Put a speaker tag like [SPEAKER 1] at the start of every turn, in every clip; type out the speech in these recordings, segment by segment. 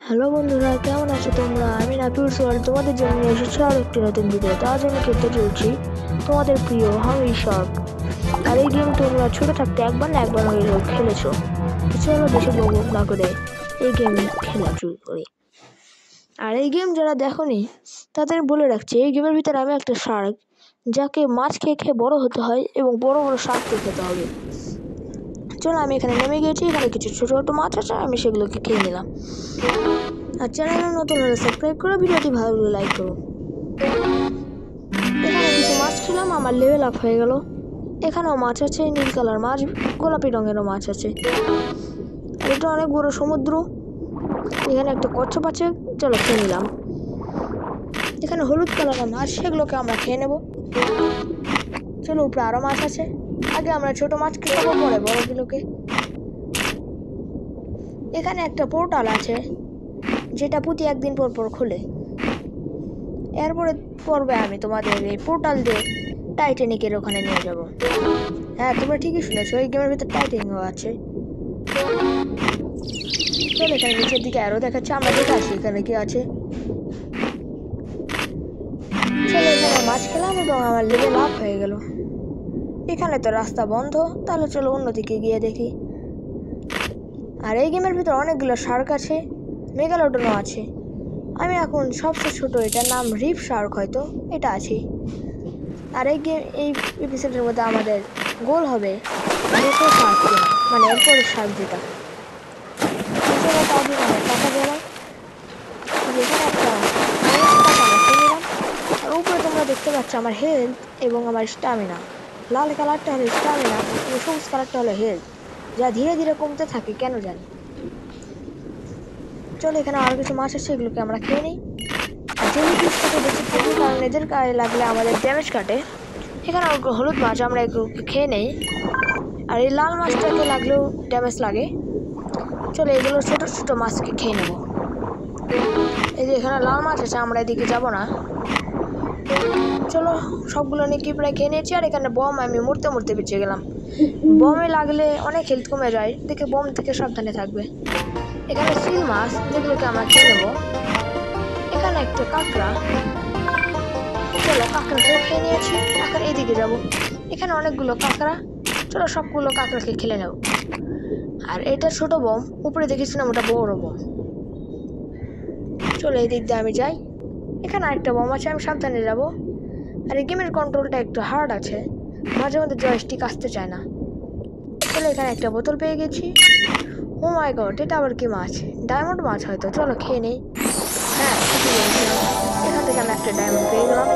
[SPEAKER 1] Hello বন্ধুরা, কেমন আছো তোমরা? আমি নাপিউর সোয়াল তোমাদের জন্য নিয়ে এসেছি আর একটি নতুন ভিডিও। তার জন্য খেলতে চলছি তোমাদের প্রিয় হাঙ্গরি শার্ক। আর এই গেম তোমরা ছোট থাকতে একবার না একবার হলেও খেলেছো। চলো বেশি বকবক না করে এই গেম খেলা শুরু করি। আর এই গেম যারা দেখোনি তাদের বলে রাখছি, এই গেমের ভিতরে আমি একটা শার্ক, যাকে মাছ খেয়ে খেয়ে বড় হতে হয় এবং বড় বড় শার্ককে খেতে হবে। চলো আমি এখানে নেমে গেছি, এখানে কিছু ছোট ছোট মাছ আছে, আমি সেগুলোকে খেয়ে নিলাম। আর চ্যানেলে নতুন হলে সাবস্ক্রাইব করে ভিডিওটি ভালো লাগলে লাইক করো। এখানে কিছু মাছ ছিলাম, আমার লেভেল আপ হয়ে গেল। এখানেও মাছ আছে, নীল কালার মাছ, গোলাপি রঙেরও মাছ আছে। আর এটা অনেক বড় সমুদ্র। এখানে একটা কচ্ছপ আছে, চলো খেয়ে নিলাম। এখানে হলুদ কালারের মাছ, সেগুলোকে আমরা খেয়ে নেব। চলো উপরে আরো মাছ আছে, আগে আমরা ছোট মাছকে খাবো, পরে বড়গুলোকে। এখানে একটা পোর্টাল আছে, যেটা প্রতি একদিন পর পর খুলে। এরপরে পর্বে আমি তোমাদের এই পোর্টাল দিয়ে টাইটানিকের ওখানে নিয়ে যাব। হ্যাঁ, তোমরা ঠিকই শুনেছো, এই গেমের ভিতরে টাইটানিকও আছে। চলো এখানে নিচের দিকে আরো দেখাচ্ছে, আমরা দেখে আসি এখানে কি আছে। চলো এখানে মাছ খেলাম এবং আমার লেভেল আপ হয়ে গেল। এখানে তো রাস্তা বন্ধ, তাহলে চলো অন্যদিকে গিয়ে দেখি। আর এই গেমের ভিতরে অনেকগুলো শার্ক আছে, মেগালোডনও আছে। আমি এখন সবচেয়ে ছোট, এটার নাম রিপ শার্ক, হয়তো এটা আছে। আর এই এপিসোডের মধ্যে আমাদের গোল হবে দুটো শার্ক কেনা, মানে এরপরে শার্ক যেটা টাকা দিলাম। যেখানে একটা আর উপরে তোমরা দেখতে পাচ্ছ আমার হেলথ এবং আমার স্ট্যামিনা। লাল কালারটা হলো স্ট্যামিনা এবং সবুজ কালারটা হলো হেলথ, যা ধীরে ধীরে কমতে থাকে, কেন জানি। চলো এখানে আরো কিছু মাছ আছে, এগুলোকে আমরা খেয়ে নিই। আর জেলিফিশটাকে বেঁচে থাকি, কারণ এদের গায়ে লাগলে আমাদের ড্যামেজ কাটে। এখানে হলুদ মাছ, আমরা এগুলোকে খেয়ে নেই। আর এই লাল মাছটাকে লাগলেও ড্যামেজ লাগে। চলো এগুলো ছোট ছোট মাছকে খেয়ে নেব। এই যে এখানে লাল মাছ আছে, আমরা এদিকে যাব না। চলো সবগুলো নাকি প্রায় খেয়ে নিয়েছি। আর এখানে বম, আমি মরতে মরতে বেঁচে গেলাম। বমে লাগলে অনেক হেলথ কমে যায়, দেখে বম থেকে সাবধানে থাকবে। এখানে সিল মাছ, যেগুলোকে আমরা খেয়ে নেব। এখানে একটা কাঁকড়া, চলো কাঁকড়াকেও খেয়ে নিয়েছি। এখন এদিকে যাব, এখানে অনেকগুলো কাঁকড়া, চলো সবগুলো কাঁকড়াকে খেলে নেব। আর এটা ছোট বম, উপরে দেখেছিলাম ওটা বড় বম। চলো এই দিক দিয়ে আমি যাই। এখানে আরেকটা বম আছে, আমি সাবধানে যাব। আর এই গেমের কন্ট্রোলটা একটু হার্ড আছে, মাঝে মধ্যে জয়স্টিক আসতে চায় না। চলো এখানে একটা বোতল পেয়ে গেছি। ও মাই গড, এটা আবার কি মাছ? ডায়মন্ড মাছ হয়তো, চলো খেয়ে নেই। হ্যাঁ, এখান থেকে আমি একটা ডায়মন্ড পেয়ে গেলাম।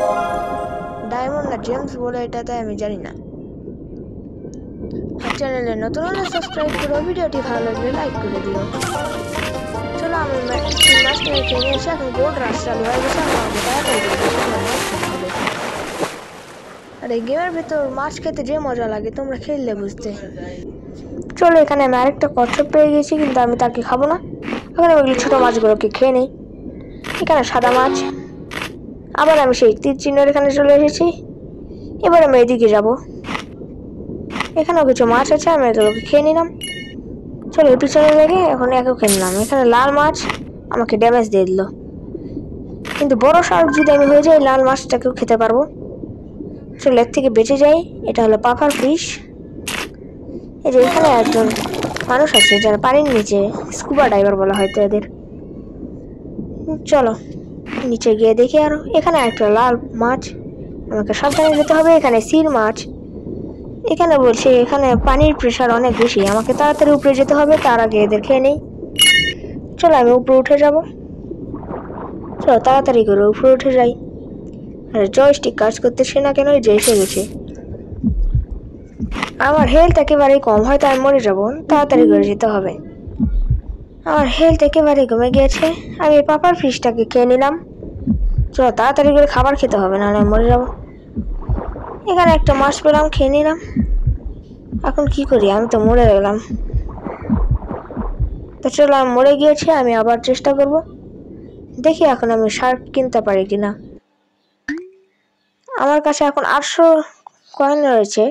[SPEAKER 1] ডায়মন্ড না জেমস বলে এটাতে, আমি জানি না। আর চ্যানেলে নতুন হলে সাবস্ক্রাইব করো, ভিডিওটি ভালো লাগলে লাইক করে দিও। চলো আমি মাছটাকে খেয়ে নিয়েছি, এখন গোল্ড রাশ চালু হয়ে গেছে। আর এই গেমের ভেতর মাছ খেতে যে মজা লাগে তোমরা খেললে বুঝতে। চলো এখানে আমি আরেকটা কচ্ছপ পেয়ে গেছি, কিন্তু আমি তাকে খাবো না। এখানে ওইগুলো ছোটো মাছগুলোকে খেয়ে নিই। এখানে সাদা মাছ, আবার আমি সেই তীর চিহ্নের এখানে চলে এসেছি। এবার আমি এদিকে যাব, এখানেও কিছু মাছ আছে, আমি এগুলোকে খেয়ে নিলাম। চলো পিছনে লেগে এখন একেও খেয়ে নিলাম। এখানে লাল মাছ আমাকে ড্যামেজ দিয়ে দিল, কিন্তু বড় শার্ক যদি আমি হয়ে যাই লাল মাছটাকেও খেতে পারবো। চলো এর থেকে বেঁচে যাই। এটা হলো পাফার ফিশ। এই যে এখানে একজন মানুষ আছে যারা পানির নিচে, স্কুবা ডাইভার বলা হয়তো এদের। চলো নিচে গিয়ে দেখি। আরো এখানে একটা লাল মাছ, আমাকে সাবধানে যেতে হবে। এখানে সিল মাছ, এখানে বলছে এখানে পানির প্রেশার অনেক বেশি, আমাকে তাড়াতাড়ি উপরে যেতে হবে, তার আগে এদের খেয়ে নেই। চলো আমি উপরে উঠে যাব, চলো তাড়াতাড়ি করে উপরে উঠে যাই। আর জয়স্টিক কাজ করতেছে না কেন, যে এসে গেছে। আমার হেলথ একেবারেই কম, হয়তো আমি মরে যাবো, তাড়াতাড়ি করে যেতে হবে। আমার হেলথ একেবারে কমে গিয়েছে, আমি পাপার ফিশটাকে খেয়ে নিলাম। চলো তাড়াতাড়ি করে খাবার খেতে হবে, নাহলে আমি মরে যাবো। এখানে একটা মাছ পেলাম, খেয়ে নিলাম। এখন কি করি, আমি তো মরে গেলাম। তো চলো আমি মরে গিয়েছি, আমি আবার চেষ্টা করব, দেখি এখন আমি শার্ক কিনতে পারি কিনা। আমার কাছে এখন 800 কয়েন রয়েছে।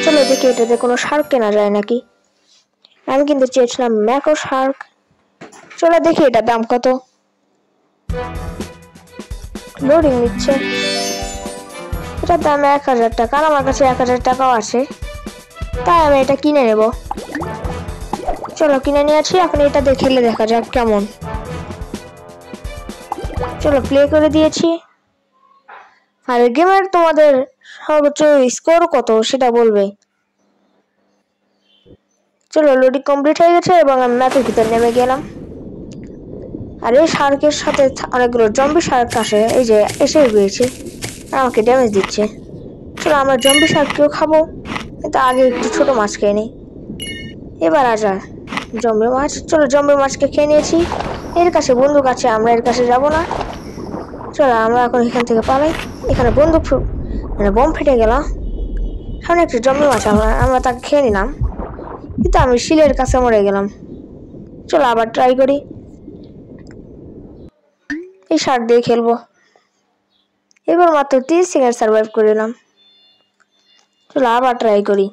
[SPEAKER 1] চলো দেখি এটাতে কোনো শার্ক কেনা যায় নাকি। আমি কিন্তু চেয়েছিলাম ম্যাকো শার্ক। চলো দেখি এটা দাম কত। লোডিং নিচ্ছে। এটার দাম 1000 টাকা, আর আমার কাছে 1000 টাকাও আছে, তাই আমি এটা কিনে নেব। চলো কিনে নিয়েছি, এখন এটা দিয়ে খেলে দেখা যাক কেমন। চলো প্লে করে দিয়েছি। আর গেমের তোমাদের সর্বোচ্চ স্কোর কত সেটা বলবে। চলো লোডিং কমপ্লিট হয়ে গেছে এবং আমি ম্যাপের ভিতর নেমে গেলাম। আর এই শার্কের সাথে অনেকগুলো জম্বি শার্ক আসে, এই যে এসে গিয়েছে, আমাকে ড্যামেজ দিচ্ছে। চলো আমরা জম্বি শার্ককেও খাবো, কিন্তু আগে একটু ছোট মাছ খেয়ে নিই। এবার আজ জম্বি মাছ। চলো জম্বি মাছকে খেয়ে নিয়েছি। এর কাছে বন্দুক আছে, আমরা এর কাছে যাব না। চলো আমরা এখন এখান থেকে পালাই। এখানে বন্দুক মানে বোম ফেটে গেল। সামনে একটা জম্বি মাছ, আমরা তাকে খেয়ে নিলাম, কিন্তু আমি শিলের কাছে মরে গেলাম। চলো আবার ট্রাই করি, এই শার্ক দিয়ে খেলবো। এবার মাত্র 30 সেকেন্ড সার্ভাইভ করলাম। চলো আবার ট্রাই করি।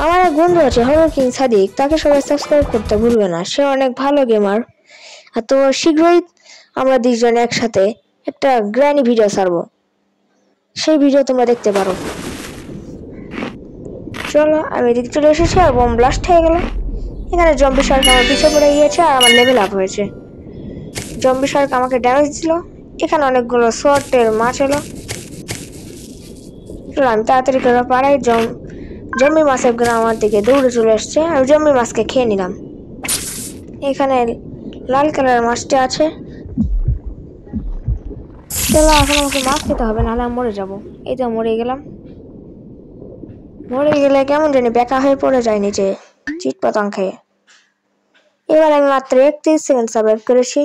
[SPEAKER 1] আমার এক বন্ধু আছে হরর কিং সাদিক, তাকে সবাই সাবস্ক্রাইব করতে ভুলবে না, সে অনেক ভালো গেমার। আর তো শীঘ্রই আমরা দুইজন একসাথে একটা গ্র্যানি ভিডিও ছাড়বো, সেই ভিডিও তোমরা দেখতে পারো। চলো আমি এদিকে চলে এসেছি আর বোম ব্লাস্ট হয়ে গেল। এখানে জম্বি শার্ক আমার পিছে পড়ে গিয়েছে আর আমার লেভেল আপ হয়েছে। জম্বি শার্ক আমাকে ড্যামেজ দিল। এখানে অনেকগুলো শর্টের মাছ এলো। চলো আমি তাড়াতাড়ি করে পালাই। জম্বি মাছের গুলো আমার দিকে দৌড়ে চলে এসছে, আমি জম্বি মাছকে খেয়ে নিলাম। এখানে লাল কালারের মাছটা আছে। চলো এখন আমাকে মাছ খেতে হবে, নাহলে আমি মরে যাবো। এই তো মরে গেলাম। মরে গেলে কেমন জানি বেকা হয়ে পড়ে যায় নিচে চিট পতং খেয়ে। এবার আমি মাত্র 31 সেকেন্ড সার্ভাইভ করেছি।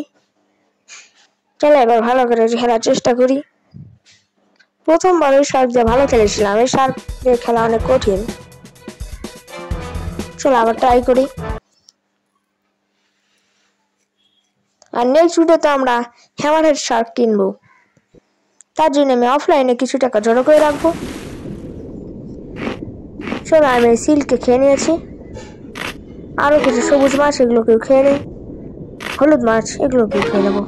[SPEAKER 1] চলো এবার ভালো করে খেলার চেষ্টা করি। প্রথমবার ওই শার্ক দিয়ে ভালো খেলেছিলাম, এই শার্ক দিয়ে খেলা অনেক কঠিন। চলো আবার ট্রাই করি। আর নেক্সট ভিডিওতে আমরা হ্যামারহেড শার্ক কিনবো, তার জন্য আমি অফলাইনে কিছু টাকা জড়ো করে রাখবো। চলো আমি সিলকে খেয়ে নিয়েছি, আরো কিছু সবুজ মাছ এগুলোকেও খেয়ে নিই, হলুদ মাছ এগুলোকেও খেয়ে নেবো।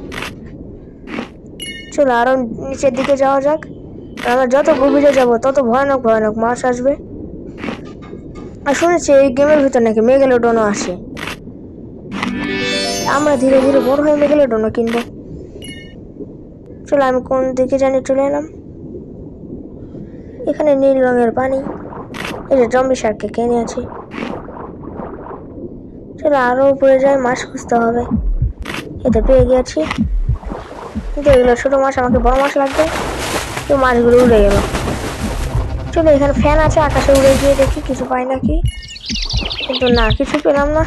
[SPEAKER 1] চলো আরো নিচের দিকে যাওয়া যাক। আমরা যত গভীরে যাবো তত ভয়ানক ভয়ানক মাছ আসবে। আর শুনেছি এই গেমের ভিতর নাকি মেগালোডনও আসে। আমরা ধীরে ধীরে বড় হয়ে মেগালোডনও কিনবো। চলো আমি কোন দিকে জানি চলে এলাম। এখানে নীল রঙের পানি, এই যে জম্বি শার্ককে খেয়ে নিয়েছি। চলো আরো উপরে যাই, মাছ খুঁজতে হবে। এতে পেয়ে গিয়েছি, কিন্তু এগুলো ছোট মাছ, আমাকে বড় মাছ লাগবে। তো মাছগুলো উড়ে গেল। চলো এখানে ফ্যান আছে, আকাশে উড়ে গিয়ে দেখি কিছু পাই নাকি, কিন্তু না কিছু পেলাম না।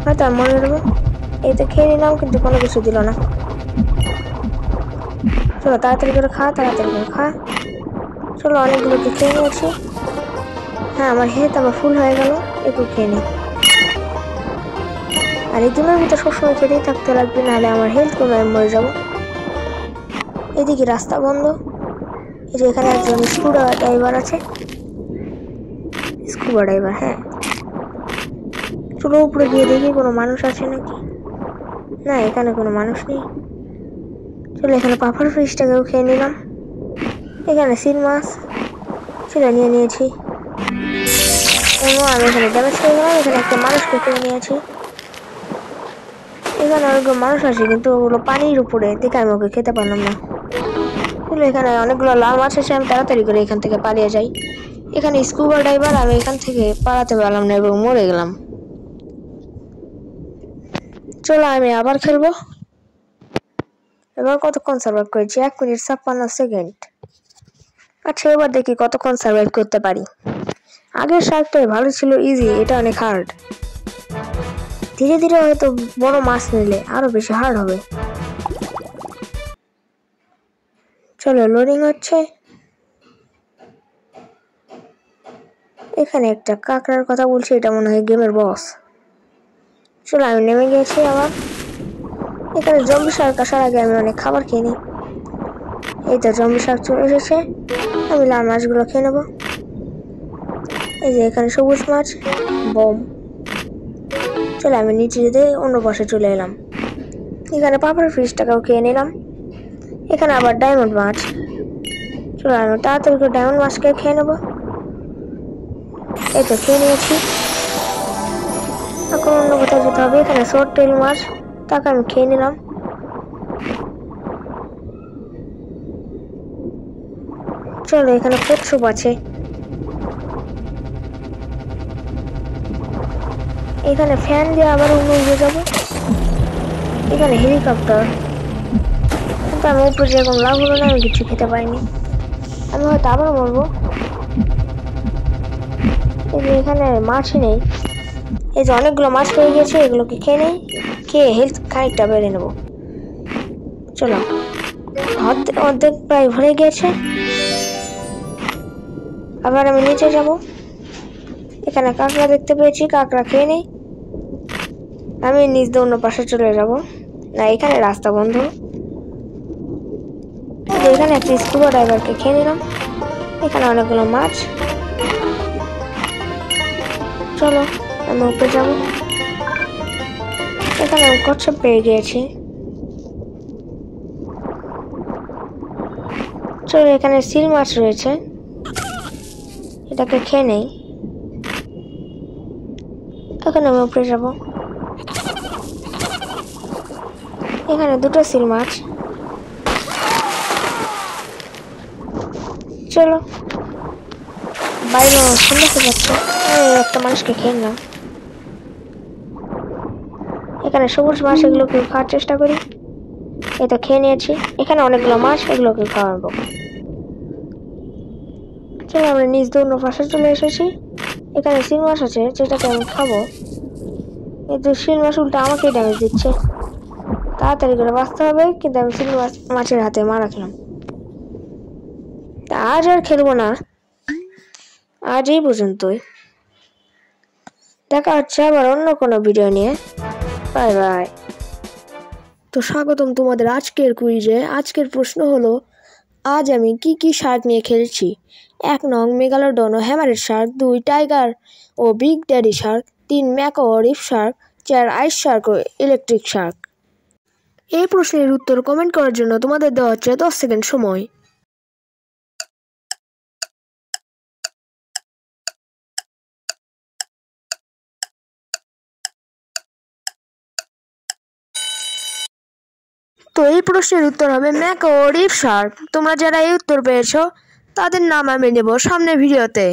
[SPEAKER 1] হয়তো আমি মনে নেবো। এই তো খেয়ে নিলাম, কিন্তু কোনো কিছু দিল না। চলো তাড়াতাড়ি করে খা, তাড়াতাড়ি করে খা। চলো অনেকগুলোকে খেয়ে নিয়েছি। হ্যাঁ আমার হেলথ আবার ফুল হয়ে গেল, একটু খেয়ে নিই। আর এই গেমের ভিতরে সবসময় খেতেই থাকতে লাগবে, নাহলে আমার হেলথ কমে আমি মরে যাবো। এদিকে রাস্তা বন্ধ। এই যে এখানে একজন স্কুবা ড্রাইভার আছে, স্কুবা ড্রাইভার। হ্যাঁ চলো উপরে গিয়ে দেখি কোনো মানুষ আছে নাকি। না এখানে কোনো মানুষ নেই। চলো এখানে পাফার ফিশটাকেও খেয়ে নিলাম। এখানে সিল মাছ সেটা নিয়ে নিয়েছি। আমি এখানে ড্যামেজ করে গেলাম। এখানে একটা মানুষকে খেয়ে নিয়েছি। এখানে অনেকগুলো মানুষ আছে, কিন্তু ওগুলো পানির উপরে দেখে আমি ওকে খেতে পারলাম না। এখানে অনেকগুলো লাল মাছ আছে, আমি তাড়াতাড়ি করে এখান থেকে পালিয়ে যাই। এখানে স্কুবা ডাইভার, আমি এখান থেকে পালাতে পারলাম না এবং মরে গেলাম। চলো আমি আবার খেলবো। এবার কতক্ষণ সার্ভাইভ করেছি? 1 মিনিট 56 সেকেন্ড। আচ্ছা এবার দেখি কতক্ষণ সার্ভাইভ করতে পারি। আগের শার্কটাই ভালো ছিল, ইজি, এটা অনেক হার্ড। ধীরে ধীরে হয়তো বড় মাছ নিলে আরো বেশি হার্ড হবে। চলো লোডিং হচ্ছে। এখানে একটা কাঁকড়ার কথা বলছি, এটা মনে হয় গেমের বস। চলো আমি নেমে গেছি আবার। এখানে জম্বি শার্ক আসার আগে আমি অনেক খাবার খেয়ে নিই। এই তো জম্বি শার্ক চলে এসেছে, আমি লাল মাছগুলো খেয়ে নেবো। এই যে এখানে সবুজ মাছ, বম। চলো আমি নিচে যেতে অন্য পাশে চলে এলাম। এখানে পাপড় ফিশটাকেও খেয়ে নিলাম। এখানে আবার ডায়মন্ড মাছ। চলো আমি তাড়াতাড়ি করে ডায়মন্ড মাছকে খেয়ে নেবো। এই তো খেয়ে নিয়েছি। এখন অন্য কোথাও যেতে হবে। এখানে শর্ট টেল মাছ, তাকে আমি খেয়ে নিলাম। চলো এখানে কচ্ছপ আছে। এখানে ফ্যান দিয়ে আবার অন্য উড়ে যাবো। এখানে হেলিকপ্টার, কিন্তু আমি উপরে যেরকম লাভ হলো না, আমি কিছু খেতে পারিনি। আমি হয়তো আবার মরবো। এই যে এখানে মাছই নেই। এই যে অনেকগুলো মাছ পেয়ে গেছে, এগুলোকে খেয়ে নেই, খেয়ে হেলথ খানিকটা বেড়ে নেবো। চলো অর্ধেক প্রায় ভরে গেছে। আবার আমি নিচে যাব। এখানে কাঁকড়া দেখতে পেয়েছি, কাঁকড়া খেয়ে নেই। আমি নিচ দিয়ে অন্য পাশে চলে যাব। না, এখানে রাস্তা বন্ধ। এখানে একটা স্কুবা ড্রাইভারকে খেয়ে নিলাম। এখানে অনেকগুলো মাছ। চলো আমি উপরে যাব। এখানে আমি কচ্ছপ পেয়ে গিয়েছি। চলো এখানে সিল মাছ রয়েছে, এটাকে খেয়ে নেই। এখন আমি উপরে যাব। এখানে দুটো সিল মাছ। চলো বাইরে সুন্দর যাচ্ছে। একটা মানুষকে খেয়ে নিলাম। এখানে সবুজ মাছ, এগুলোকে খাওয়ার চেষ্টা করি। এটা খেয়ে নিয়েছি। এখানে অনেকগুলো মাছ, এগুলোকে খাওয়াবো। চলো আমরা নিচ দিয়ে অন্য পাশে চলে এসেছি। এখানে শিং মাছ আছে, যেটাকে আমি খাবো। এই যে শিং মাছ উল্টা আমাকে ড্যামেজ দিচ্ছে। তাড়াতাড়ি করে বাঁচতে হবে, কিন্তু আমি শিং মাছের হাতে মারা খেলাম। আজ আর খেলবো না, আজ এই পর্যন্তই। দেখা হচ্ছে আবার অন্য কোনো ভিডিও নিয়ে। Bye bye. তো স্বাগতম তোমাদের আজকের কুইজে। আজকের প্রশ্ন হলো, আজ আমি কি কি শার্ক নিয়ে খেলেছি? 1 নং মেগালোডন ও হ্যামারেড শার্ক, 2 টাইগার ও বিগ ড্যাডি শার্ক, 3 ম্যাকো ও রিফ শার্ক, 4 আইস শার্ক ও ইলেকট্রিক শার্ক। এই প্রশ্নের উত্তর কমেন্ট করার জন্য তোমাদের দেওয়া হচ্ছে 10 সেকেন্ড সময়। তো এই প্রশ্নের উত্তর হবে ম্যাকো ও রিফ শার্ক। তোমরা যারা এই উত্তর পেয়েছো তাদের নাম আমি নেব সামনের ভিডিওতে।